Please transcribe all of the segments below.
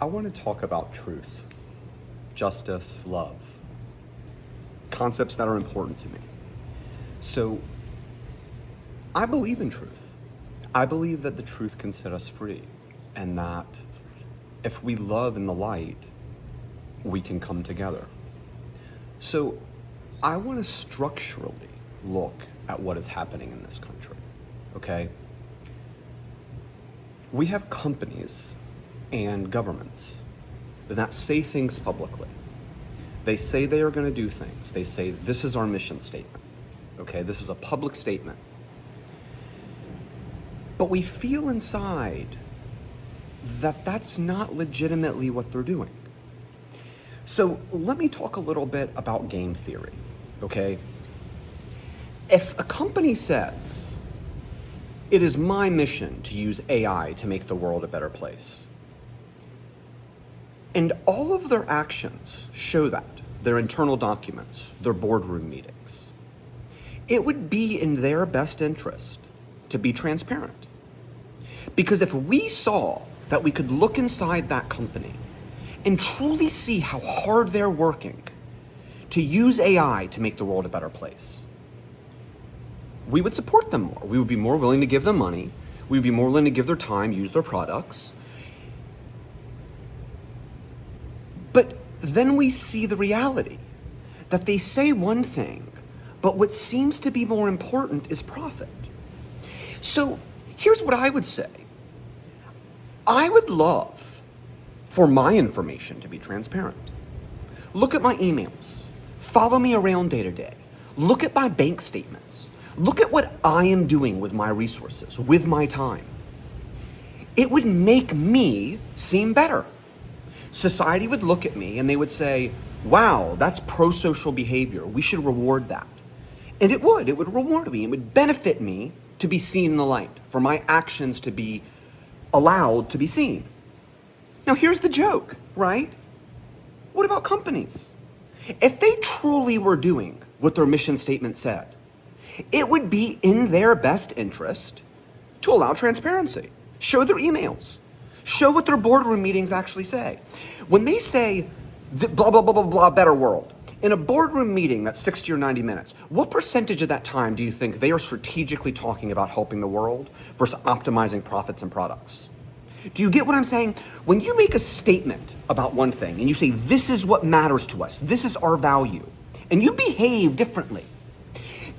I want to talk about truth, justice, love, concepts that are important to me. So, I believe in truth. I believe that the truth can set us free, and that if we love in the light, we can come together. So, I want to structurally look at what is happening in this country, okay? We have companies and governments that say things publicly. They say they are going to do things. They say, this is our mission statement. Okay, this is a public statement. But we feel inside that that's not legitimately what they're doing. So let me talk a little bit about game theory, okay? If a company says, it is my mission to use AI to make the world a better place, and all of their actions show that, their internal documents, their boardroom meetings, it would be in their best interest to be transparent. Because if we saw that we could look inside that company and truly see how hard they're working to use AI to make the world a better place, we would support them more. We would be more willing to give them money. We would be more willing to give their time, use their products. But then we see the reality that they say one thing, but what seems to be more important is profit. So here's what I would say. I would love for my information to be transparent. Look at my emails. Follow me around day to day. Look at my bank statements. Look at what I am doing with my resources, with my time. It would make me seem better. Society would look at me and they would say, wow, that's pro-social behavior. We should reward that. And it would reward me. It would benefit me to be seen in the light, for my actions to be allowed to be seen. Now here's the joke, right? What about companies? If they truly were doing what their mission statement said, it would be in their best interest to allow transparency. Show their emails. Show what their boardroom meetings actually say. When they say, blah, blah, blah, blah, blah, better world, in a boardroom meeting that's 60 or 90 minutes, what percentage of that time do you think they are strategically talking about helping the world versus optimizing profits and products? Do you get what I'm saying? When you make a statement about one thing and you say, this is what matters to us, this is our value, and you behave differently,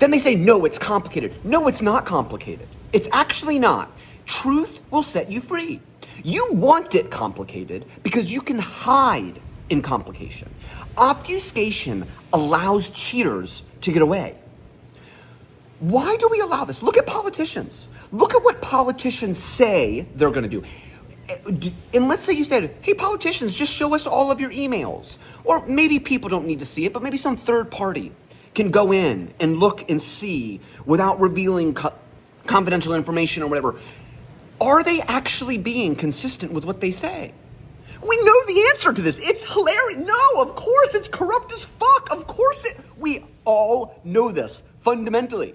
then they say, no, it's complicated. No, it's not complicated. It's actually not. Truth will set you free. You want it complicated because you can hide in complication. Obfuscation allows cheaters to get away. Why do we allow this? Look at politicians. Look at what politicians say they're going to do. And let's say you said, hey, politicians, just show us all of your emails. Or maybe people don't need to see it, but maybe some third party can go in and look and see without revealing confidential information or whatever. Are they actually being consistent with what they say? We know the answer to this. It's hilarious. No, of course it's corrupt as fuck. Of course we all know this fundamentally.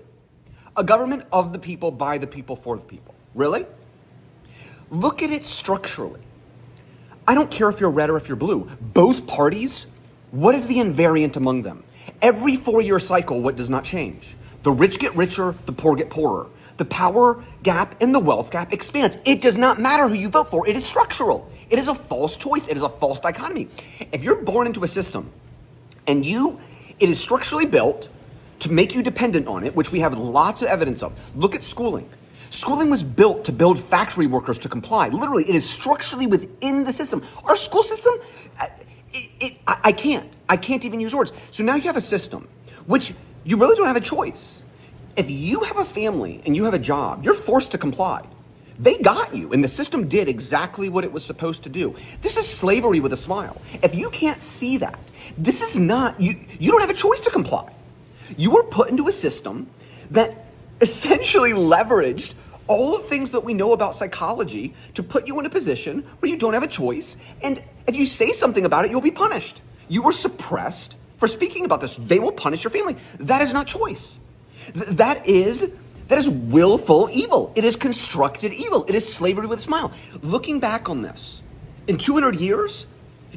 A government of the people, by the people, for the people. Really? Look at it structurally. I don't care if you're red or if you're blue. Both parties, what is the invariant among them? Every 4-year cycle, what does not change? The rich get richer, the poor get poorer. The power gap and the wealth gap expands. It does not matter who you vote for. It is structural. It is a false choice. It is a false dichotomy. If you're born into a system and it is structurally built to make you dependent on it, which we have lots of evidence of. Look at schooling. Schooling was built to build factory workers to comply. Literally, it is structurally within the system. Our school system, I can't even use words. So now you have a system which you really don't have a choice. If you have a family and you have a job, you're forced to comply. They got you, and the system did exactly what it was supposed to do. This is slavery with a smile. If you can't see that, this is not, you don't have a choice to comply. You were put into a system that essentially leveraged all the things that we know about psychology to put you in a position where you don't have a choice, and if you say something about it, you'll be punished. You were suppressed for speaking about this. They will punish your family. That is not choice. That is willful evil. It is constructed evil. It is slavery with a smile. Looking back on this, in 200 years,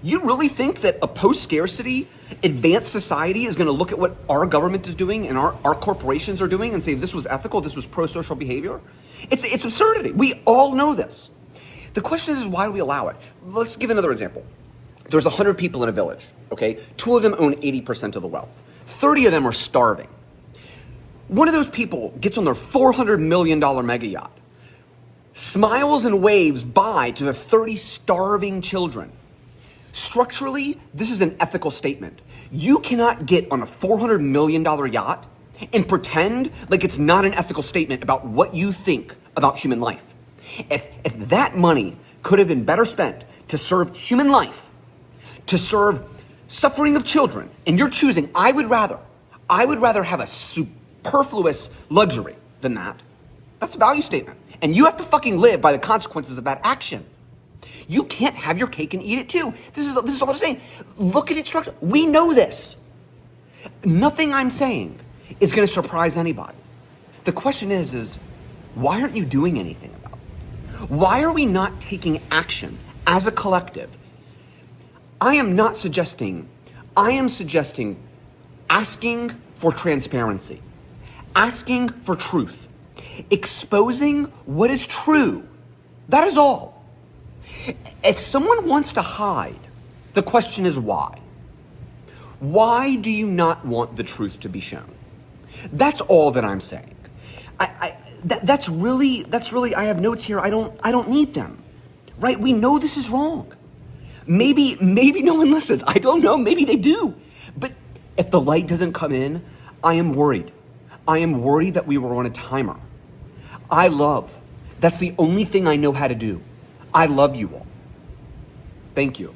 you really think that a post-scarcity, advanced society is going to look at what our government is doing and our corporations are doing and say this was ethical, this was pro-social behavior? It's absurdity. We all know this. The question is why do we allow it? Let's give another example. There's 100 people in a village, okay? 2 of them own 80% of the wealth. 30 of them are starving. One of those people gets on their $400 million mega yacht, smiles and waves bye to the 30 starving children. Structurally, this is an ethical statement. You cannot get on a $400 million yacht and pretend like it's not an ethical statement about what you think about human life. If that money could have been better spent to serve human life, to serve suffering of children, and you're choosing, I would rather have a superfluous luxury than that. That's a value statement. And you have to fucking live by the consequences of that action. You can't have your cake and eat it too. This is all I'm saying. Look at it structure. We know this. Nothing I'm saying is going to surprise anybody. The question is why aren't you doing anything about it? Why are we not taking action as a collective? I am suggesting asking for transparency, asking for truth, exposing what is true. That is all. If someone wants to hide, the question is why? Why do you not want the truth to be shown? That's all that I'm saying. That's really, I have notes here. I don't need them, right? We know this is wrong. Maybe no one listens. I don't know. Maybe they do. But if the light doesn't come in, I am worried. I am worried that we were on a timer. That's the only thing I know how to do. I love you all. Thank you.